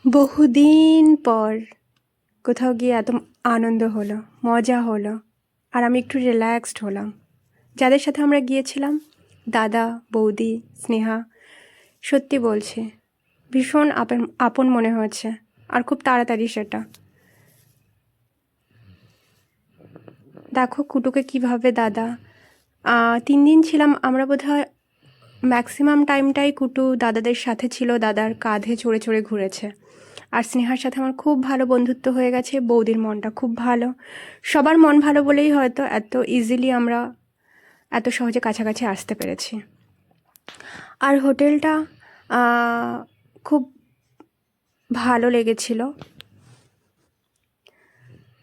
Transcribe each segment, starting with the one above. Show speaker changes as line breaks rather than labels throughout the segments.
বহুদিন পর কোথাও গিয়ে এত আনন্দ হলো, মজা হলো, আর আমি একটু রিল্যাক্সড হলাম। যাদের সাথে আমরা গিয়েছিলাম, দাদা, বৌদি, স্নেহা, সত্যি বলছি ভীষণ আপন আপন মনে হয়েছে। আর খুব তাড়াতাড়ি সেটা। দেখো কুটুকে কিভাবে দাদা 3 দিন ছিলাম আমরা, বোধহয় ম্যাক্সিমাম টাইমটাই কুটু দাদাদের সাথে ছিল, দাদার কাঁধে চড়ে চড়ে ঘুরেছে। আর স্নেহার সাথে আমার খুব ভালো বন্ধুত্ব হয়ে গেছে। বৌদির মনটা খুব ভালো। সবার মন ভালো বলেই হয়তো এত ইজিলি আমরা এত সহজে কাছাকাছি আসতে পেরেছি। আর হোটেলটা খুব ভালো লেগেছিল।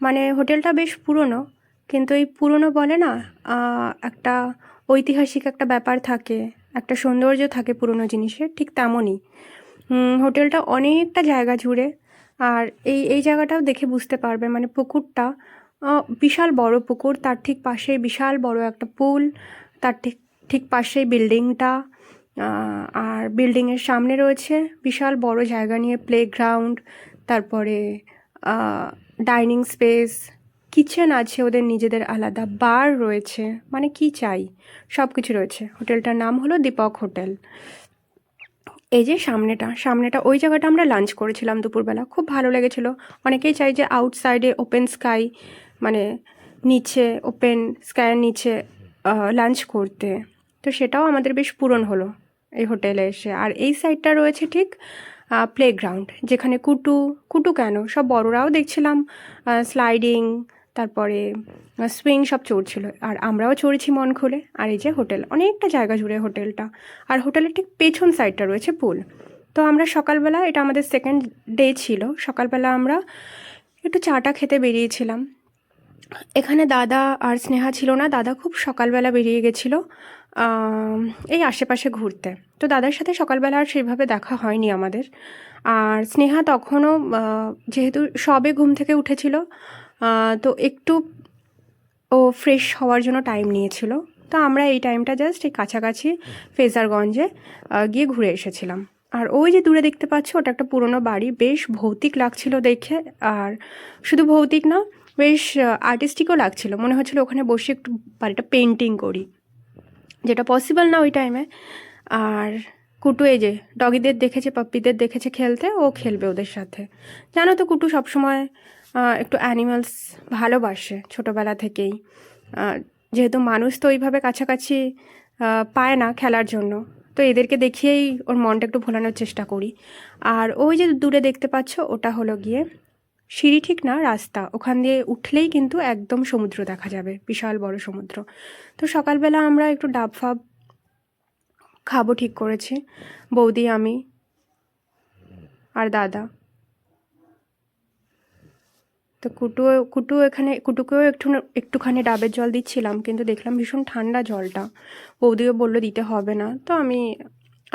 মানে হোটেলটা বেশ পুরনো, কিন্তু এই পুরনো বলে না, একটা ঐতিহাসিক একটা ব্যাপার থাকে, একটা সৌন্দর্য থাকে পুরনো জিনিসের, ঠিক তেমনই। হোটেলটা অনেকটা জায়গা জুড়ে। আর এই জায়গাটাও দেখে বুঝতে পারবে, মানে পুকুরটা বিশাল বড় পুকুর, তার ঠিক পাশেই বিশাল বড় একটা পুল, তার ঠিক ঠিক পাশেই বিল্ডিংটা। আর বিল্ডিংয়ের সামনে রয়েছে বিশাল বড় জায়গা নিয়ে প্লেগ্রাউন্ড, তারপরে ডাইনিং স্পেস, কিচেন আছে ওদের নিজেদের আলাদা, বার রয়েছে, মানে কি চাই সব কিছু রয়েছে। হোটেলটার নাম হলো দীপক হোটেল। এই যে সামনেটা ওই জায়গাটা আমরা লাঞ্চ করেছিলাম দুপুরবেলা, খুব ভালো লেগেছিল। অনেকেই চাই যে আউটসাইডে ওপেন স্কাই, মানে নিচে ওপেন স্কাইয়ের নিচে লাঞ্চ করতে, তো সেটাও আমাদের বেশ পূরণ হলো এই হোটেলে এসে। আর এই সাইডটা রয়েছে ঠিক প্লেগ্রাউন্ড, যেখানে কুটু কুটু কেন সব বড়রাও দেখছিলাম স্লাইডিং, তারপরে সুইং সব চড়ছিল, আর আমরাও চড়েছি মন খুলে। আর এই যে হোটেল, অনেকটা জায়গা জুড়ে হোটেলটা। আর হোটেলের ঠিক পেছন সাইডটা রয়েছে পুল। তো আমরা সকালবেলা, এটা আমাদের সেকেন্ড ডে ছিল, সকালবেলা আমরা একটু চাটা খেতে বেরিয়েছিলাম। এখানে দাদা আর স্নেহা ছিল না, দাদা খুব সকালবেলা বেরিয়ে গেছিলো এই আশেপাশে ঘুরতে। তো দাদার সাথে সকালবেলা আর সেভাবে দেখা হয়নি আমাদের। আর স্নেহা তখনও যেহেতু সবে ঘুম থেকে উঠেছিল, তো একটু ও ফ্রেশ হওয়ার জন্য টাইম নিয়েছিল। তো আমরা এই টাইমটা জাস্ট এই কাছাকাছি ফেজারগঞ্জে গিয়ে ঘুরে এসেছিলাম। আর ওই যে দূরে দেখতে পাচ্ছ, ওটা একটা পুরনো বাড়ি, বেশ ভৌতিক লাগছিল দেখে। আর শুধু ভৌতিক না, বেশ আর্টিস্টিকও লাগছিল, মনে হচ্ছিল ওখানে বসে একটু বাড়িটা পেন্টিং করি, যেটা পসিবল না ওই টাইমে। আর কুটু এই যে ডগিদের দেখেছে, পাপ্পিদের দেখেছে খেলতে, ও খেলবে ওদের সাথে। জানো তো কুটু সবসময় একটু অ্যানিমালস ভালোবাসে ছোটোবেলা থেকেই। যেহেতু মানুষ তো ওইভাবে কাছাকাছি পায় না খেলার জন্য, তো এদেরকে দেখিয়েই ওর মনটা একটু ভোলানোর চেষ্টা করি। আর ওই যে দূরে দেখতে পাচ্ছ, ওটা হলো গিয়ে সিঁড়ি ঠিক না, রাস্তা, ওখান দিয়ে উঠলেই কিন্তু একদম সমুদ্র দেখা যাবে, বিশাল বড় সমুদ্র। তো সকালবেলা আমরা একটু ডাব ফাব খাবো ঠিক করেছি, বৌদি, আমি আর দাদা। তো কুটুকেও একটুখানি ডাবের জল দিচ্ছিলাম, কিন্তু দেখলাম ভীষণ ঠান্ডা জলটা। বৌদিও বললো দিতে হবে না, তো আমি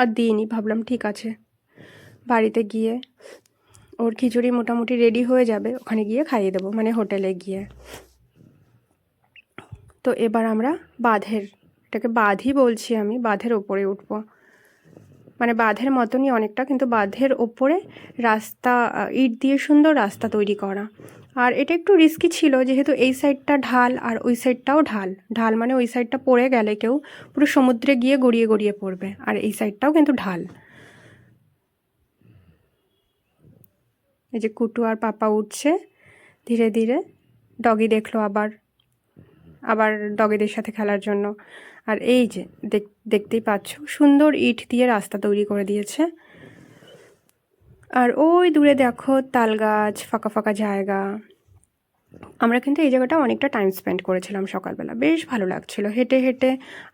আর দিইনি, ভাবলাম ঠিক আছে বাড়িতে গিয়ে ওর খিচুড়ি মোটামুটি রেডি হয়ে যাবে, ওখানে গিয়ে খাইয়ে দেবো, মানে হোটেলে গিয়ে। তো এবার আমরা এটাকে বাঁধই বলছি আমি, বাঁধের ওপরে উঠবো, মানে বাঁধের মতনই অনেকটা, কিন্তু বাঁধের ওপরে রাস্তা, ইট দিয়ে সুন্দর রাস্তা তৈরি করা। আর এটা একটু রিস্কি ছিল, যেহেতু এই সাইডটা ঢাল আর ওই সাইডটাও ঢাল। ঢাল মানে ওই সাইডটা পড়ে গেলে কেউ পুরো সমুদ্রে গিয়ে গড়িয়ে গড়িয়ে পড়বে, আর এই সাইডটাও কিন্তু ঢাল। এই যে কুটু আর পাপা উঠছে ধীরে ধীরে, ডগি দেখলো আবার আবার ডগিদের সাথে খেলার জন্য। আর এই যে দেখতেই পাচ্ছ, সুন্দর ইট দিয়ে রাস্তা তৈরি করে দিয়েছে। আর ওই দূরে দেখো তাল গাছ, ফাঁকা ফাঁকা জায়গা। আমরা কিন্তু এই জায়গাটা অনেকটা টাইম স্পেন্ড করেছিলাম সকালবেলা, বেশ ভালো লাগছিল। হেঁটে হেঁটে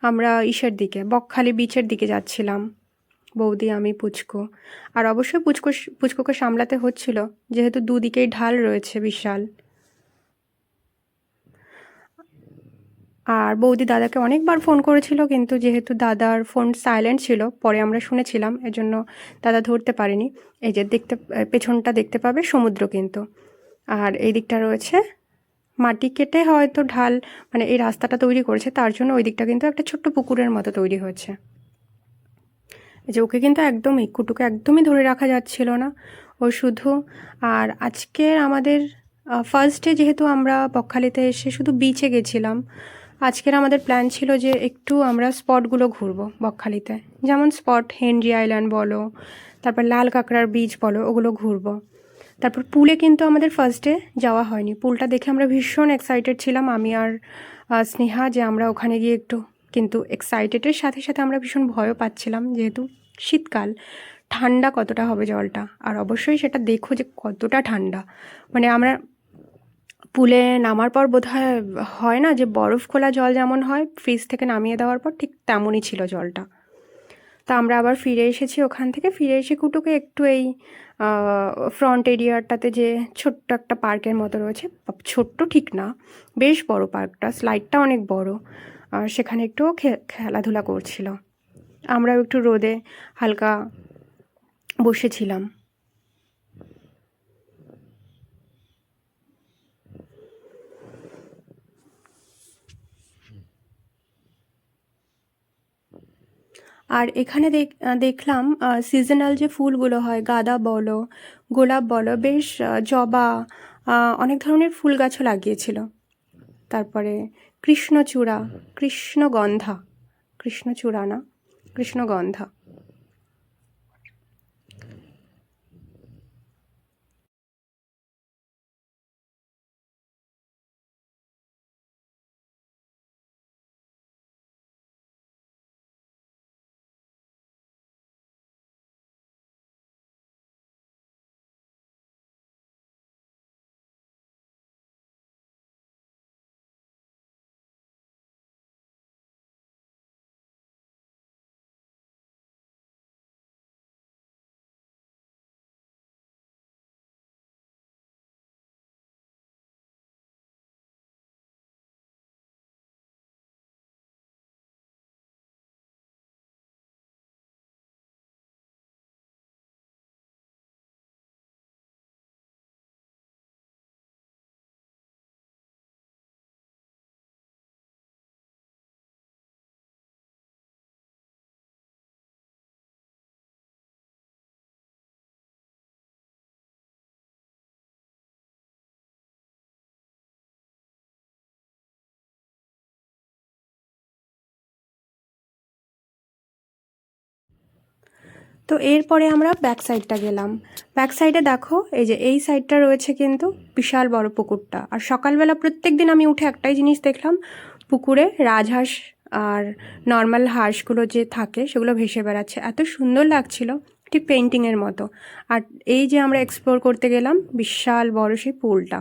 আমরা ইসের দিকে, বকখালি বিচের দিকে যাচ্ছিলাম, বৌদি, আমি, পুচকু। আর অবশ্যই পুচকুকে সামলাতে হচ্ছিল, যেহেতু দুদিকেই ঢাল রয়েছে বিশাল। আর বৌদি দাদাকে অনেকবার ফোন করেছিল, কিন্তু যেহেতু দাদার ফোন সাইলেন্ট ছিল, পরে আমরা শুনেছিলাম, এজন্য দাদা ধরতে পারেনি। এই যে পেছনটা দেখতে পাবে সমুদ্র কিন্তু। আর এই দিকটা রয়েছে মাটি কেটে হয়তো ঢাল, মানে এই রাস্তাটা তৈরি করেছে, তার জন্য ওই দিকটা কিন্তু একটা ছোট্ট পুকুরের মতো তৈরি হয়েছে। এই যে ওকে কিন্তু কুটুকে একদমই ধরে রাখা যাচ্ছিল না, ও ও শুধু। আর আজকের আমাদের ফার্স্ট ডে, যেহেতু আমরা বকখালিতে এসে শুধু বিচে গেছিলাম, আজকের আমাদের প্ল্যান ছিল যে একটু আমরা স্পটগুলো ঘুরবো বকখালিতে, যেমন স্পট হেনরি আইল্যান্ড বলো, তারপর লাল কাঁকড়ার বিচ বলো, ওগুলো ঘুরবো। তারপর পুলে কিন্তু আমাদের ফার্স্ট ডে যাওয়া হয়নি। পুলটা দেখে আমরা ভীষণ এক্সাইটেড ছিলাম, আমি আর স্নেহা, যে আমরা ওখানে গিয়ে একটু, কিন্তু এক্সাইটেডের সাথে সাথে আমরা ভীষণ ভয়ও পাচ্ছিলাম, যেহেতু শীতকাল, ঠান্ডা কতটা হবে জলটা। আর অবশ্যই সেটা দেখো যে কতটা ঠান্ডা। মানে আমরা পুলে নামার পর বোধহয় হয় না যে বরফ খোলা জল যেমন হয় ফ্রিজ থেকে নামিয়ে দেওয়ার পর, ঠিক তেমনই ছিল জলটা। তা আমরা আবার ফিরে এসেছি ওখান থেকে। ফিরে এসে কুটুকে একটু এই ফ্রন্ট এরিয়াটাতে যে ছোট্ট একটা পার্কের মতো রয়েছে, ছোট্ট ঠিক না, বেশ বড় পার্কটা, স্লাইডটা অনেক বড়, আর সেখানে একটু খেলাধুলা করছিল। আমরাও একটু রোদে হালকা বসেছিলাম। আর এখানে দেখলাম সিজনাল যে ফুলগুলো হয়, গাঁদা বলো, গোলাপ বলো, বেশ জবা, অনেক ধরনের ফুল গাছও লাগিয়েছিল। তারপরে কৃষ্ণচূড়া, কৃষ্ণগন্ধা, কৃষ্ণচূড়া না, কৃষ্ণগন্ধা। তো এরপরে আমরা ব্যাক সাইডটা গেলাম। ব্যাক সাইডে দেখো, এই যে এই সাইডটা রয়েছে কিন্তু বিশাল বড় পুকুরটা। আর সকালবেলা প্রত্যেক দিন আমি উঠে একটাই জিনিস দেখলাম, পুকুরে রাজহাঁস আর নর্মাল হাঁসগুলো যে থাকে সেগুলো ভেসে বেড়াচ্ছে, এত সুন্দর লাগছিল, ঠিক পেন্টিংয়ের মতো। আর এই যে আমরা এক্সপ্লোর করতে গেলাম বিশাল বড় সেই পুলটা,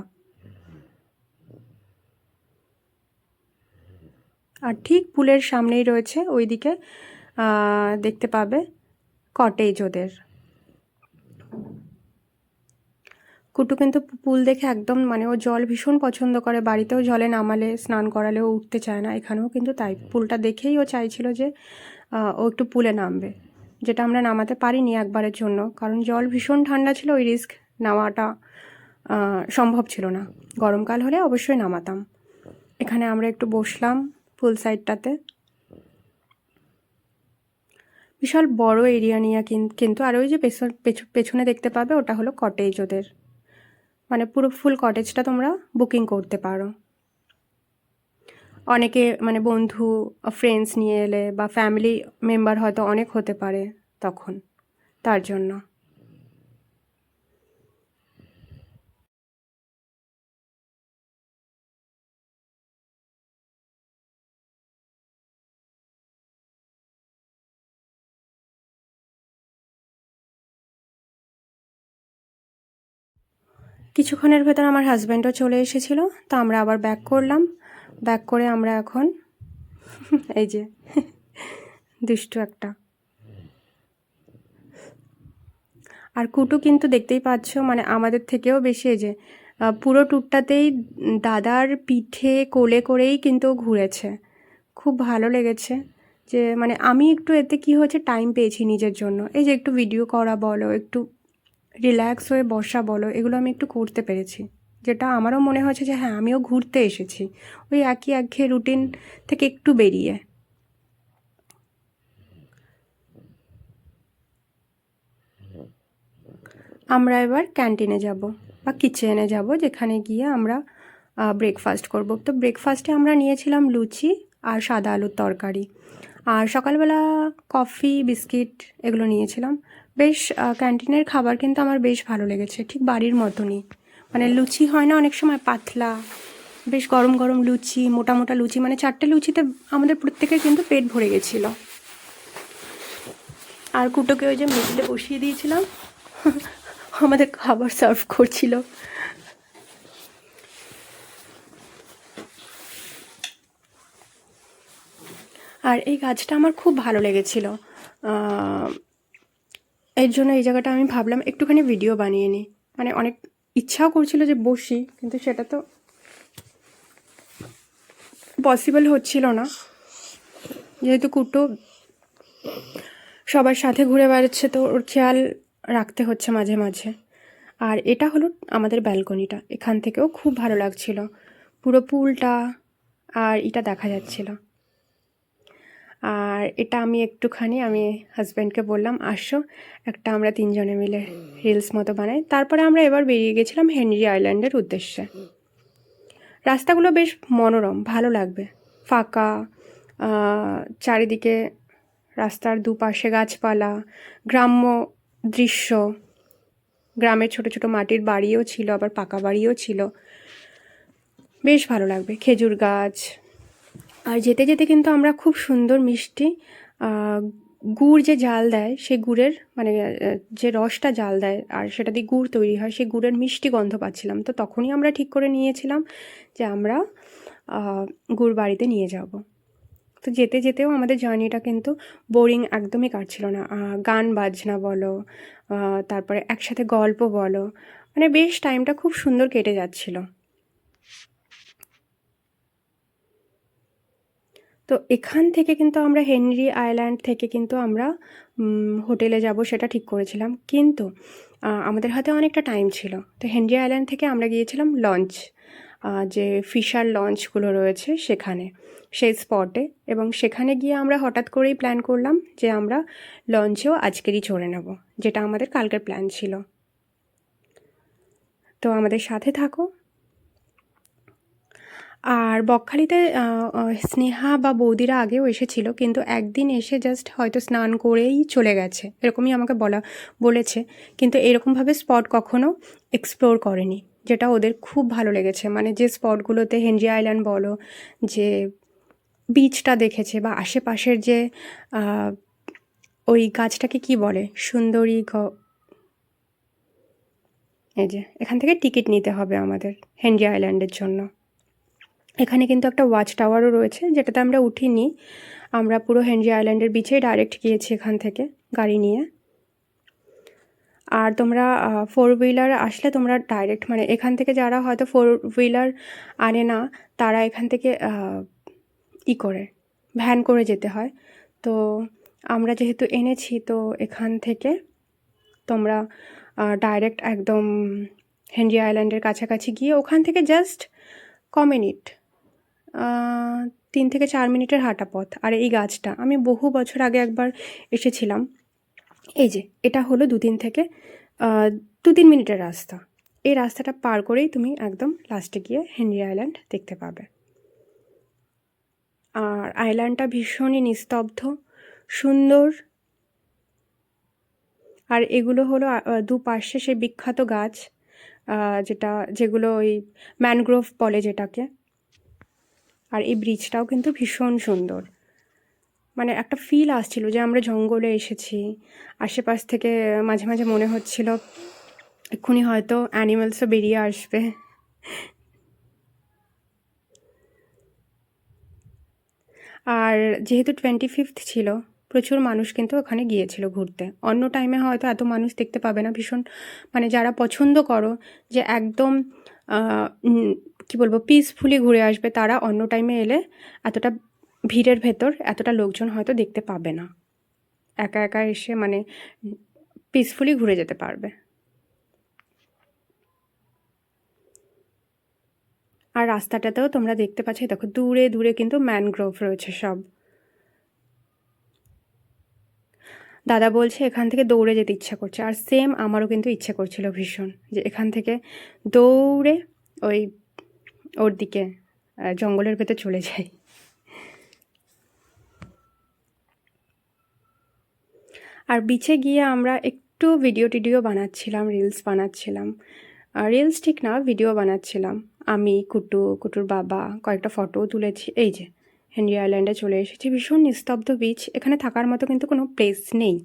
আর ঠিক পুলের সামনেই রয়েছে ওইদিকে দেখতে পাবে কটেজ ওদের। কুটু কিন্তু পুল দেখে একদম, মানে ও জল ভীষণ পছন্দ করে, বাড়িতেও জলে নামালে স্নান করালেও উঠতে চায় না, এখানেও কিন্তু তাই। পুলটা দেখেই ও চাইছিল যে ও একটু পুলে নামবে, যেটা আমরা নামাতে পারিনি একবারের জন্য, কারণ জল ভীষণ ঠান্ডা ছিল, ওই রিস্ক নেওয়াটা সম্ভব ছিল না। গরমকাল হলে অবশ্যই নামাতাম। এখানে আমরা একটু বসলাম পুল সাইডটাতে, বিশাল বড় এরিয়া নিয়ে কিন্তু। আর ওই যে পেছনে দেখতে পাবে ওটা হলো কটেজ ওদের, মানে পুরো ফুল কটেজটা তোমরা বুকিং করতে পারো। অনেকে মানে বন্ধু ফ্রেন্ডস নিয়ে এলে বা ফ্যামিলি মেম্বার হয়তো অনেক হতে পারে তখন, তার জন্য। কিছুক্ষণের ভেতর আমার হাজব্যান্ডও চলে এসেছিলো, তো আমরা আবার ব্যাক করলাম। ব্যাক করে আমরা এখন এই যে দুষ্টু একটা। আর কুটু কিন্তু দেখতেই পাচ্ছ, মানে আমাদের থেকেও বেশি, এই যে পুরো ট্যুরটাতেই দাদার পিঠে কোলে করেই কিন্তু ও ঘুরেছে। খুব ভালো লেগেছে যে, মানে আমি একটু এতে কি হয়েছে, টাইম পেয়েছি নিজের জন্য। এই যে একটু ভিডিও করা বলো, একটু রিল্যাক্স হয়ে বসা বলো, এগুলো আমি একটু করতে পেরেছি, যেটা আমারও মনে হয়েছে যে হ্যাঁ আমিও ঘুরতে এসেছি, ওই একই একঘেয়ে রুটিন থেকে একটু বেরিয়ে। আমরা এবার ক্যান্টিনে যাব বা কিচেনে যাব, যেখানে গিয়ে আমরা ব্রেকফাস্ট করব। তো ব্রেকফাস্টে আমরা নিয়েছিলাম লুচি আর সাদা আলুর তরকারি, আর সকালবেলা কফি বিস্কিট এগুলো নিয়েছিলাম। বেশ ক্যান্টিনের খাবার কিন্তু আমার বেশ ভালো লেগেছে, ঠিক বাড়ির মতনই। মানে লুচি হয় না অনেক সময় পাতলা, বেশ গরম গরম লুচি, মোটা মোটা লুচি, মানে 4টে লুচিতে আমাদের প্রত্যেকের কিন্তু পেট ভরে গেছিলো। আর কুটোকে ওই যে মেঝেতে বসিয়ে দিয়েছিলাম, আমাদের খাবার সার্ভ করছিল। আর এই গাছটা আমার খুব ভালো লেগেছিল, এর জন্য এই জায়গাটা আমি ভাবলাম একটুখানি ভিডিও বানিয়ে নিই। মানে অনেক ইচ্ছাও করছিল যে বসি, কিন্তু সেটা তো পসিবল হচ্ছিল না, যেহেতু কুটো সবার সাথে ঘুরে বেড়াচ্ছে, তো ওর খেয়াল রাখতে হচ্ছে মাঝে মাঝে। আর এটা হলো আমাদের ব্যালকনিটা, এখান থেকেও খুব ভালো লাগছিল, পুরো পুলটা আর এটা দেখা যাচ্ছিল। আর এটা আমি হাজব্যান্ডকে বললাম আসো একটা আমরা 3জনে মিলে রিলস মতো বানাই। তারপরে আমরা এবার বেরিয়ে গেছিলাম হেনরি আইল্যান্ডের উদ্দেশ্যে। রাস্তাগুলো বেশ মনোরম, ভালো লাগবে, ফাঁকা, চারিদিকে রাস্তার দুপাশে গাছপালা, গ্রাম্য দৃশ্য, গ্রামের ছোট ছোট মাটির বাড়িও ছিল, আবার পাকা বাড়িও ছিল, বেশ ভালো লাগবে, খেজুর গাছ। আর যেতে যেতে কিন্তু আমরা খুব সুন্দর মিষ্টি গুড় যে জাল দেয়, সেই গুড়ের মানে যে রসটা জাল দেয় আর সেটা দিয়ে গুড় তৈরি হয়, সেই গুড়ের মিষ্টি গন্ধ পাচ্ছিলাম। তো তখনই আমরা ঠিক করে নিয়েছিলাম যে আমরা গুড় বাড়িতে নিয়ে যাব। তো যেতে যেতেও আমাদের জার্নিটা কিন্তু বোরিং একদমই কাটছিল না। গান বাজনা বলো, তারপরে একসাথে গল্প বলো, মানে বেশ টাইমটা খুব সুন্দর কেটে যাচ্ছিল। তো এখান থেকে কিন্তু আমরা হেনরি আইল্যান্ড থেকে কিন্তু আমরা হোটেলে যাব সেটা ঠিক করেছিলাম, কিন্তু আমাদের হাতে অনেকটা টাইম ছিল। তো হেনরি আইল্যান্ড থেকে আমরা গিয়েছিলাম লঞ্চ, যে ফিশার লঞ্চগুলো রয়েছে সেখানে, সেই স্পটে। এবং সেখানে গিয়ে আমরা হঠাৎ করেই প্ল্যান করলাম যে আমরা লঞ্চেও আজকেরই চড়ে নেব, যেটা আমাদের কালকের প্ল্যান ছিল। তো আমাদের সাথে থাকো। আর বকখালিতে স্নেহা বা বৌদিরা আগেও এসেছিল, কিন্তু একদিন এসে জাস্ট হয়তো স্নান করেই চলে গেছে, এরকমই আমাকে বলেছে। কিন্তু এরকমভাবে স্পট কখনো এক্সপ্লোর করেনি, যেটা ওদের খুব ভালো লেগেছে। মানে যে স্পটগুলোতে হেনরি আইল্যান্ড বলো, যে বিচটা দেখেছে, বা আশেপাশের যে ওই গাছটাকে কি বলে, সুন্দরী এই যে এখান থেকে টিকিট নিতে হবে আমাদের হেনরি আইল্যান্ডের জন্য। এখানে কিন্তু একটা ওয়াচ টাওয়ারও রয়েছে, যেটাতে আমরা উঠিনি, আমরা পুরো হেনরি আইল্যান্ডের বিচেই ডাইরেক্ট গিয়েছি এখান থেকে গাড়ি নিয়ে। আর তোমরা 4 হুইলার আসলে তোমরা ডাইরেক্ট, মানে এখান থেকে যারা হয়তো 4 হুইলার আনে না, তারা এখান থেকে করে ভ্যান করে যেতে হয়। তো আমরা যেহেতু এনেছি, তো এখান থেকে তোমরা ডাইরেক্ট একদম হেনরি আইল্যান্ডের কাছাকাছি গিয়ে ওখান থেকে জাস্ট মিনিট, 3 থেকে 4 মিনিটের হাঁটা পথ। আর এই গাছটা আমি বহু বছর আগে একবার এসেছিলাম। এই যে এটা হলো 2-3 মিনিটের রাস্তা। এই রাস্তাটা পার করেই তুমি একদম লাস্টে গিয়ে হেনরি আইল্যান্ড দেখতে পাবে। আর আইল্যান্ডটা ভীষণই নিস্তব্ধ, সুন্দর। আর এগুলো হলো দুপাশে সেই বিখ্যাত গাছ, যেগুলো ওই ম্যানগ্রোভ বলে যেটাকে। আর এই ব্রিজটাও কিন্তু ভীষণ সুন্দর, মানে একটা ফিল আসছিল যে আমরা জঙ্গলে এসেছি। আশেপাশ থেকে মাঝে মাঝে মনে হচ্ছিল এক্ষুনি হয়তো অ্যানিমেলসও বেরিয়ে আসবে। আর যেহেতু 25th ছিল, প্রচুর মানুষ কিন্তু ওখানে গিয়েছিল ঘুরতে। অন্য টাইমে হয়তো এত মানুষ দেখতে পাবে না। ভীষণ মানে যারা পছন্দ করো যে একদম কী বলবো, পিসফুলি ঘুরে আসবে, তারা অন্য টাইমে এলে এতটা ভিড়ের ভেতর এতটা লোকজন হয়তো দেখতে পাবে না। একা একা এসে মানে পিসফুলি ঘুরে যেতে পারবে। আর রাস্তাটাতেও তোমরা দেখতে পাচ্ছ, দেখো দূরে দূরে কিন্তু ম্যানগ্রোভ রয়েছে সব। দাদা বলছে এখান থেকে দৌড়ে যেতে ইচ্ছা করছে, আর সেম আমারও কিন্তু ইচ্ছে করছিল ভীষণ, যে এখান থেকে দৌড়ে ওই ওর দিকে জঙ্গলের ভেতর চলে যাই। আর বিচে গিয়ে আমরা একটু ভিডিও টিডিও বানাচ্ছিলাম, রিলস বানাচ্ছিলাম। রিলস ঠিক না, ভিডিও বানাচ্ছিলাম। আমি, কুটুর বাবা কয়েকটা ফটোও তুলেছি। এই যে হেনরি আইল্যান্ডে চলে এসেছি। ভীষণ নিস্তব্ধ বিচ, এখানে থাকার মতো কিন্তু কোনো প্লেস নেই।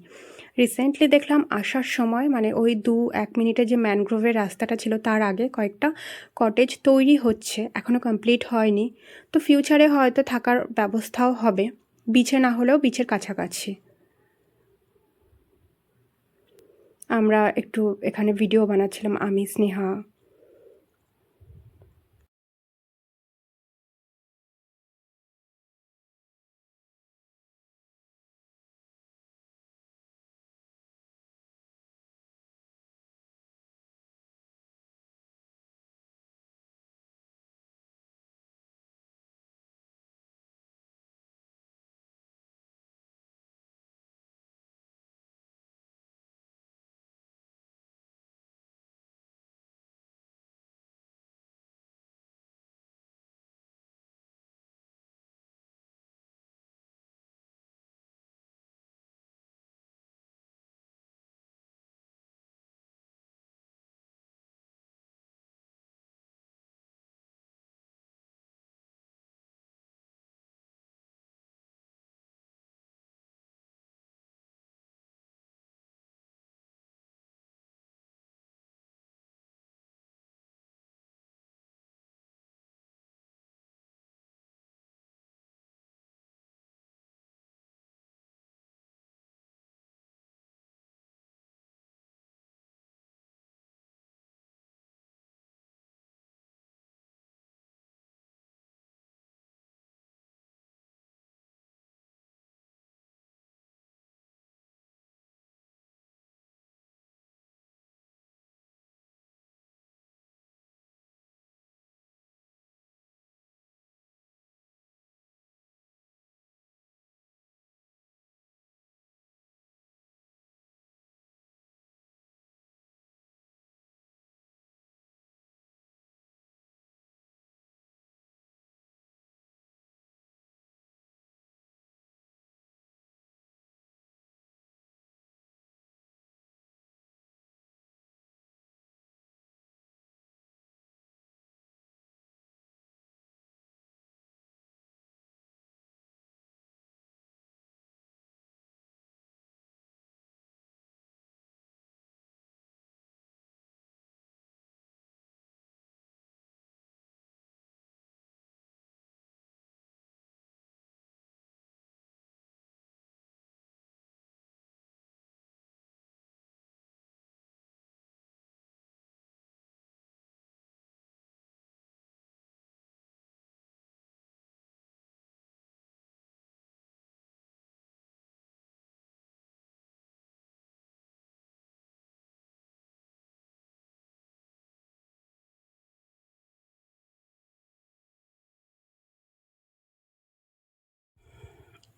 রিসেন্টলি দেখলাম আসার সময়, মানে ওই 2-1 মিনিটের যে ম্যানগ্রোভের রাস্তাটা ছিল তার আগে কয়েকটা কটেজ তৈরি হচ্ছে, এখনও কমপ্লিট হয়নি। তো ফিউচারে হয়তো থাকার ব্যবস্থাও হবে, বিচে না হলেও বিচের কাছাকাছি। আমরা একটু এখানে ভিডিও বানাচ্ছিলাম, আমি, স্নেহা।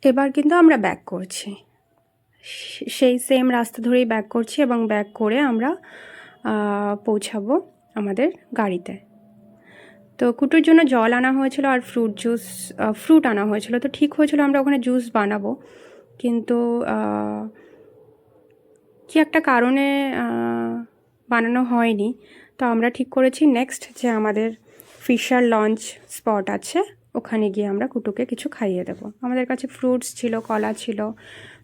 এবার কিন্তু আমরা ব্যাক করছি, সেই সেম রাস্তা ধরেই ব্যাক করছি, এবং ব্যাক করে আমরা পৌঁছাবো আমাদের গাড়িতে। তো কুটুর জন্য জল আনা হয়েছিল আর ফ্রুট আনা হয়েছিল। তো ঠিক হয়েছিল আমরা ওখানে জুস বানাবো, কিন্তু কি একটা কারণে বানানো হয়নি। তো আমরা ঠিক করেছি নেক্সট যে আমাদের ফিশার লঞ্চ স্পট আছে, ওখানে গিয়ে আমরা কুটুকে কিছু খাইয়ে দেবো। আমাদের কাছে ফ্রুটস ছিল, কলা ছিল,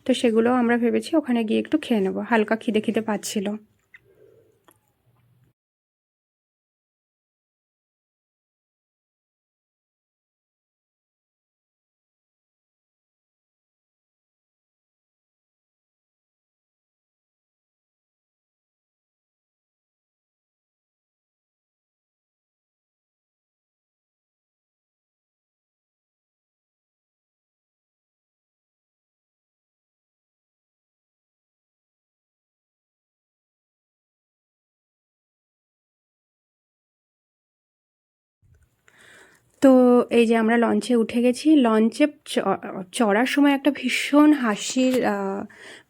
তো সেগুলো আমরা ভেবেছি ওখানে গিয়ে একটু খেয়ে নেবো, হালকা খিদে খিদে পাচ্ছিল। তো এই যে আমরা লঞ্চে উঠে গেছি। লঞ্চে চড়ার সময় একটা ভীষণ হাসির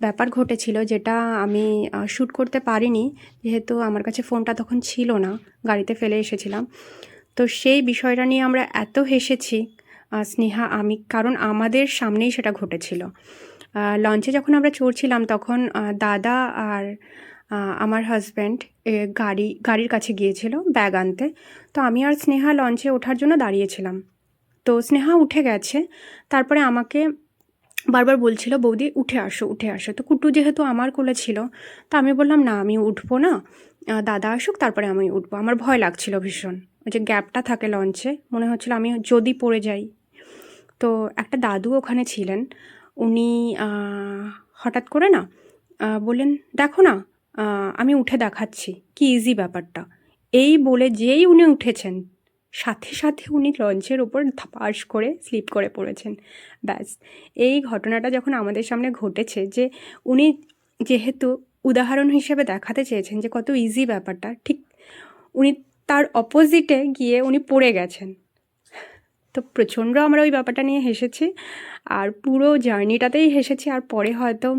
ব্যাপার ঘটেছিল, যেটা আমি শ্যুট করতে পারিনি, যেহেতু আমার কাছে ফোনটা তখন ছিল না, গাড়িতে ফেলে এসেছিলাম। তো সেই বিষয়টা নিয়ে আমরা এত হেসেছি স্নেহা, আমি, কারণ আমাদের সামনেই সেটা ঘটেছিল। লঞ্চে যখন আমরা চড়ছিলাম তখন দাদা আর আমার হাজব্যান্ড গাড়ির কাছে গিয়েছিল ব্যাগ আনতে। তো আমি আর স্নেহা লঞ্চে ওঠার জন্য দাঁড়িয়েছিলাম। তো স্নেহা উঠে গেছে, তারপরে আমাকে বারবার বলছিল, বৌদি উঠে আসো উঠে আসো। তো কুটু যেহেতু আমার কোলে ছিল, তো আমি বললাম না, আমি উঠবো না, দাদা আসুক তারপরে আমি উঠবো। আমার ভয় লাগছিল ভীষণ, ওই যে গ্যাপটা থাকে লঞ্চে, মনে হচ্ছিল আমি যদি পড়ে যাই। তো একটা দাদু ওখানে ছিলেন, উনি হঠাৎ করে না বললেন, দেখো না, আমি উঠে দেখাচ্ছি কি ইজি ব্যাপারটা। এই বলে যেই উনি উঠেছেন, সাথে সাথে উনি লঞ্চের ওপর ধপাস করে স্লিপ করে পড়েছেন। ব্যাস, এই ঘটনাটা যখন আমাদের সামনে ঘটেছে, যে উনি যেহেতু উদাহরণ হিসেবে দেখাতে চেয়েছেন যে কত ইজি ব্যাপারটা, ঠিক উনি তার অপোজিটে গিয়ে উনি পড়ে গেছেন। তো প্রচণ্ড আমরা ওই ব্যাপারটা নিয়ে হেসেছি, আর পুরো জার্নিটাতেই হেসেছি। আর পরে হয়তো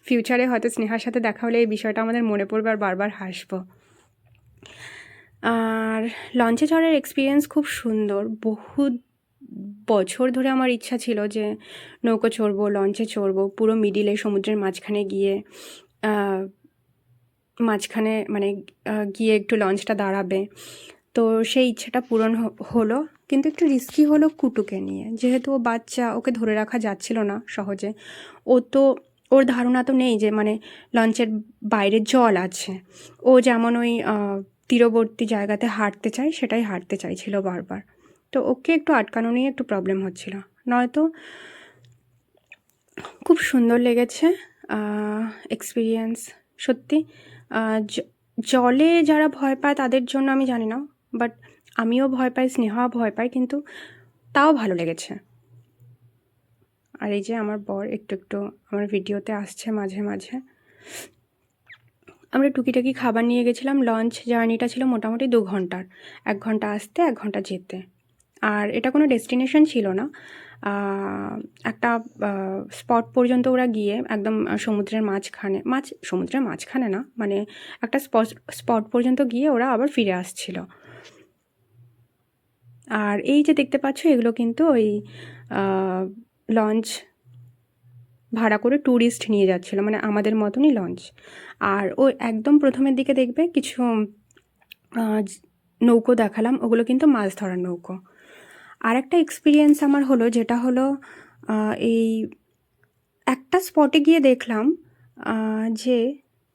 ফিউচারে হয়তো স্নেহার সাথে দেখা হলে এই বিষয়টা আমাদের মনে পড়বে আর বারবার হাসবো। আর লঞ্চে চড়ার এক্সপিরিয়েন্স খুব সুন্দর। বহু বছর ধরে আমার ইচ্ছা ছিল যে নৌকো চড়বো, লঞ্চে চড়বো, পুরো মিডিলে সমুদ্রের মাঝখানে গিয়ে মানে গিয়ে একটু লঞ্চটা দাঁড়াবে। তো সেই ইচ্ছেটা পূরণ হলো, কিন্তু একটু রিস্কি হলো কুটুকে নিয়ে, যেহেতু ও বাচ্চা, ওকে ধরে রাখা যাচ্ছিল না সহজে। ওর ধারণা তো নেই যে মানে লঞ্চের বাইরে জল আছে। ও যেমন ওই তীরবর্তী জায়গাতে হাঁটতে চায়, সেটাই হাঁটতে চাইছিল বারবার। তো ওকে একটু আটকানো নিয়ে একটু প্রবলেম হচ্ছিল, নয়তো খুব সুন্দর লেগেছে এক্সপিরিয়েন্স সত্যি। জলে যারা ভয় পায় তাদের জন্য আমি জানি না, বাট আমিও ভয় পাই, স্নেহা ভয় পায়, কিন্তু তাও ভালো লেগেছে। আর এই যে আমার বর একটু একটু আমার ভিডিওতে আসছে মাঝে মাঝে। আমরা টুকিটাকি খাবার নিয়ে গেছিলাম। লঞ্চ জার্নিটা ছিল মোটামুটি 2 ঘন্টার, 1 ঘন্টা আসতে 1 ঘন্টা যেতে। আর এটা কোনো ডেস্টিনেশন ছিল না, একটা স্পট পর্যন্ত ওরা গিয়ে একদম সমুদ্রের মাঝখানে না, মানে একটা স্পট পর্যন্ত গিয়ে ওরা আবার ফিরে আসছিল। আর এই যে দেখতে পাচ্ছ, এগুলো কিন্তু ওই লঞ্চ ভাড়া করে ট্যুরিস্ট নিয়ে যাচ্ছিলো, মানে আমাদের মতনই লঞ্চ। আর ওই একদম প্রথমের দিকে দেখবে কিছু নৌকো দেখালাম, ওগুলো কিন্তু মাছ ধরার নৌকো। আর একটা এক্সপিরিয়েন্স আমার হলো, যেটা হলো এই একটা স্পটে গিয়ে দেখলাম যে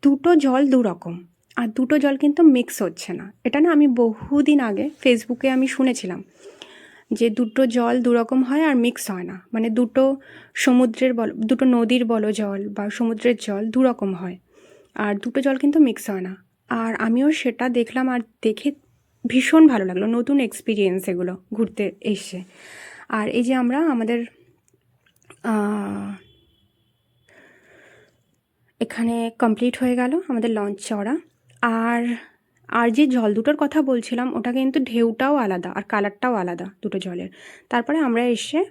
দুটো জল দুরকম, আর দুটো জল কিন্তু মিক্স হচ্ছে না। এটা না আমি বহুদিন আগে ফেসবুকে আমি শুনেছিলাম যে দুটো জল দুরকম হয় আর মিক্স হয় না, মানে দুটো নদীর বলো জল বা সমুদ্রের জল দুরকম হয়, আর দুটো জল কিন্তু মিক্স হয় না। আর আমিও সেটা দেখলাম, আর দেখে ভীষণ ভালো লাগলো, নতুন এক্সপিরিয়েন্স এগুলো ঘুরতে এসে। আর এই যে আমরা আমাদের এখানে কমপ্লিট হয়ে গেল আমাদের লঞ্চ চড়া। আর আর যে জল দুটোর কথা বলছিলাম, ওটা কিন্তু ঢেউটাও আলাদা আর কালারটাও আলাদা দুটো জলের। তারপরে আমরা এসে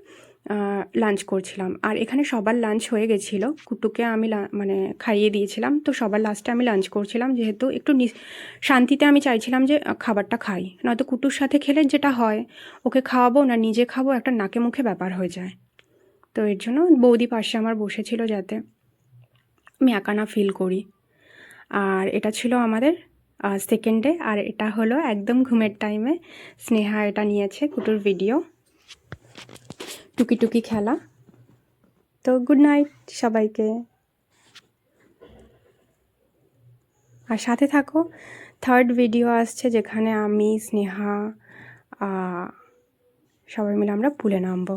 লাঞ্চ করছিলাম, আর এখানে সবার লাঞ্চ হয়ে গেছিলো। কুটুকে আমি মানে খাইয়ে দিয়েছিলাম। তো সবার লাস্টে আমি লাঞ্চ করছিলাম, যেহেতু একটু শান্তিতে আমি চাইছিলাম যে খাবারটা খাই, নয়তো কুটুর সাথে খেলে যেটা হয়, ওকে খাওয়াবো না নিজে খাবো, একটা নাকে মুখে ব্যাপার হয়ে যায়। তো এর জন্য বৌদি পাশে আমার বসেছিল, যাতে আমি একা না ফিল করি। আর এটা ছিল আমাদের সেকেন্ড ডে, আর এটা হলো একদম ঘুমের টাইমে স্নেহা এটা নিয়েছে কুটুর ভিডিও, টুকি টুকি খেলা। তো গুড নাইট সবাইকে, আর সাথে থাকো। থার্ড ভিডিও আসছে, যেখানে আমি, স্নেহা, সবাই মিলে আমরা পুলে নামবো।